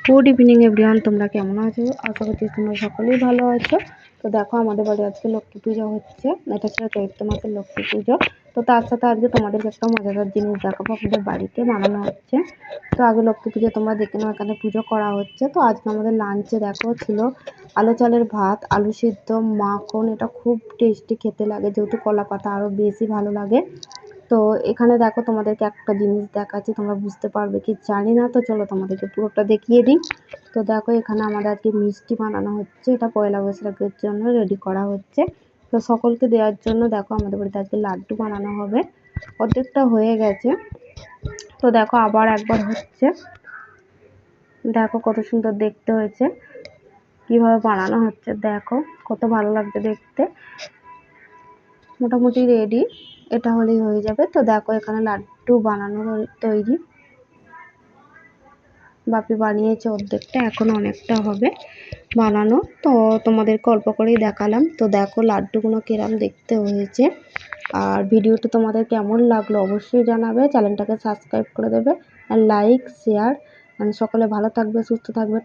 Good evening everyone, তোমরা কেমন আছো? আশা করছি তোমরা সকলেই ভালো আছো। তো দেখো, আমাদের বাড়ি আজকে লক্ষ্মী পুজো হচ্ছে। এটা ছিল চৈত্র মাসের লক্ষ্মী পুজো। তো তার সাথে আজকে তোমাদেরকে একটা মজাদার জিনিস দেখাবো, আমাদের বাড়িতে বানানো হচ্ছে। তো আগে লক্ষ্মী পুজো তোমরা দেখে নাও, এখানে পুজো করা হচ্ছে। তো আজকে আমাদের লাঞ্চে দেখো ছিল আলু চালের ভাত, আলু সিদ্ধ, মাখন। এটা খুব টেস্টি খেতে লাগে, যেহেতু কলা পাতা আরও বেশি ভালো লাগে। তো এখানে দেখো, তোমাদেরকে একটা জিনিস দেখাচ্ছি, তোমরা বুঝতে পারবে কি জানি না। তো চলো তোমাদেরকে পুরোটা দেখিয়ে দিই। তো দেখো, এখানে আমাদের আজকে মিষ্টি বানানো হচ্ছে, এটা পয়লা বৈশাখের জন্য রেডি করা হচ্ছে। তো সকলকে দেওয়ার জন্য দেখো আমাদের বাড়িতে আজকে লাড্ডু বানানো হবে। অর্ধেকটা হয়ে গেছে, তো দেখো আবার একবার হচ্ছে। দেখো কত সুন্দর দেখতে হয়েছে, কিভাবে বানানো হচ্ছে দেখো, কত ভালো লাগছে দেখতে। মোটামুটি রেডি, এটা হলেই হয়ে যাবে। তো দেখো এখানে লাড্ডু বানানো তৈরি, বাপি বানিয়েছে অর্ধেকটা, এখন অনেকটা হবে বানানো। তো তোমাদেরকে অল্প করেই দেখালাম। তো দেখো লাড্ডুগুলো কিরম দেখতে হয়েছে। আর ভিডিওটা তোমাদের কেমন লাগলো অবশ্যই জানাবে, চ্যানেলটাকে সাবস্ক্রাইব করে দেবে, আর লাইক শেয়ার। সকলে ভালো থাকবে, সুস্থ থাকবে।